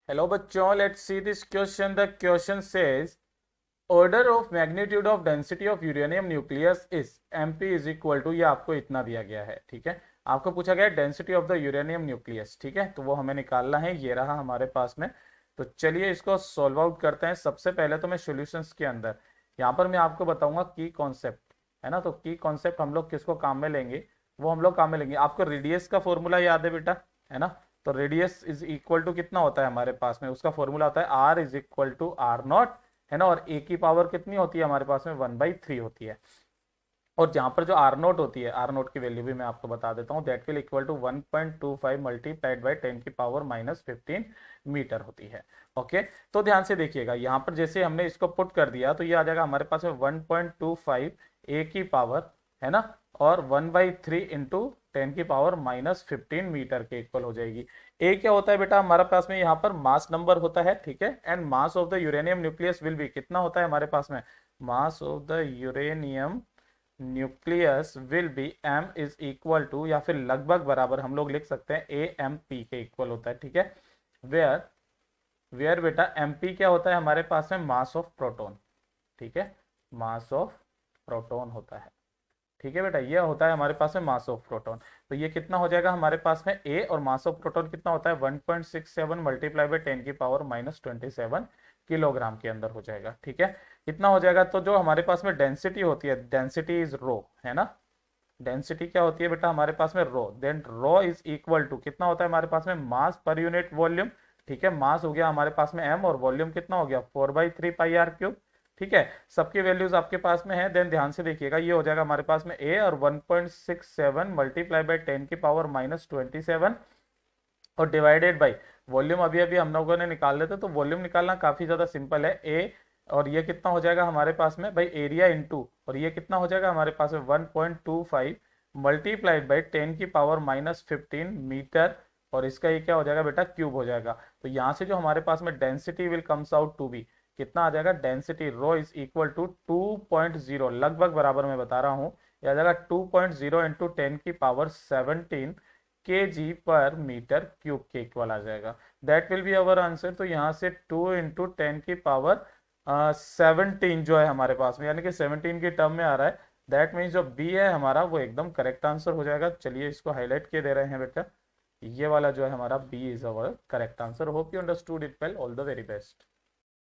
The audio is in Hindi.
हेलो बच्चों, let's see this question. The question says order of magnitude of density of uranium nucleus is mp is equal to, ये आपको इतना दिया गया है। ठीक है, आपको पूछा गया density of the uranium nucleus. ठीक है, तो वो हमें निकालना है, ये रहा हमारे पास में। तो चलिए इसको सॉल्व आउट करते हैं। सबसे पहले तो मैं सॉल्यूशंस के अंदर यहाँ पर मैं आपको बताऊंगा की कॉन्सेप्ट, है ना। तो की कॉन्सेप्ट हम लोग किसको काम में लेंगे, वो हम लोग काम में लेंगे। आपको रेडियस का फॉर्मूला याद है बेटा, है ना। तो रेडियस इज इक्वल टू कितना होता है हमारे पास में, उसका फॉर्मूला होता है R is equal to R naught, है ना। और ए की पावर कितनी होती है हमारे पास में, 1/3 होती है। और जहां पर जो आर नोट होती है, आर नोट की वैल्यू भी मैं आपको बता देता हूँ, that will equal to 1.25 multiplied by 10⁻⁻15 metre होती है। ओके, तो ध्यान से देखिएगा, यहाँ पर जैसे हमने इसको पुट कर दिया तो ये आ जाएगा हमारे पास में 1.25 ए की पावर, है ना, और 1/3 इंटू 10⁻⁻15 मीटर के इक्वल हो जाएगी। ए क्या होता है बेटा हमारे पास में, यहाँ पर मास नंबर होता है। ठीक है, and mass of the uranium nucleus will be, कितना होता है हमारे पास में, mass of the uranium nucleus will be m is equal to, या फिर लगभग बराबर हम लोग लिख सकते हैं ए एम पी के इक्वल होता है। ठीक है, वेयर वेयर बेटा एम पी क्या होता है हमारे पास में, मास ऑफ प्रोटॉन। ठीक है, मास ऑफ प्रोटॉन होता है। ठीक है बेटा, ये होता है हमारे पास में मास ऑफ प्रोटॉन। तो ये कितना हो जाएगा हमारे पास में ए, और मास ऑफ प्रोटॉन कितना होता है 1.67 मल्टीप्लाई बाई 10⁻⁻27 किलोग्राम के अंदर हो जाएगा। ठीक है, कितना हो जाएगा। तो जो हमारे पास में डेंसिटी होती है, डेंसिटी इज रो, है ना। डेंसिटी क्या होती है बेटा हमारे पास में, row. Then row is equal to कितना होता है हमारे पास में, मास पर यूनिट वॉल्यूम। ठीक है, मास हो गया हमारे पास में m, और वॉल्यूम कितना हो गया 4/3 पाई आर क्यूब। ठीक है, सबकी वैल्यूज आपके पास में है। देन ध्यान से देखिएगा, ये हो जाएगा हमारे पास में a, और 1.67 मल्टीप्लाई बाई 10⁻⁻27 और डिवाइडेड बाई वॉल्यूम। अभी अभी हम लोगों ने निकाल लेते, तो वॉल्यूम निकालना काफी ज्यादा सिंपल है। ए, और ये कितना हो जाएगा हमारे पास में भाई, एरिया इंटू, और ये कितना हो जाएगा हमारे पास में 1.25 मल्टीप्लाइड बाई 10⁻⁻15 मीटर, और इसका ये क्या हो जाएगा बेटा, क्यूब हो जाएगा। तो यहाँ से जो हमारे पास में density will comes out to be, कितना आ जाएगा, density rho is equal to 2.0, लगभग बराबर मैं बता रहा हूँ, यह आ जाएगा 2.0 इंटू 10⁻17 kg पर मीटर क्यूब के इक्वल आ जाएगा। That will be our answer. तो यहाँ से 2 इंटू 10⁻17 जो है हमारे पास में, यानी कि 17 की टर्म में आ रहा है। दैट मीन्स जो बी है हमारा वो एकदम करेक्ट आंसर हो जाएगा। चलिए इसको हाईलाइट किए दे रहे हैं बेटा, ये वाला जो है हमारा B is our correct answer. Hope you understood it well, all the very best.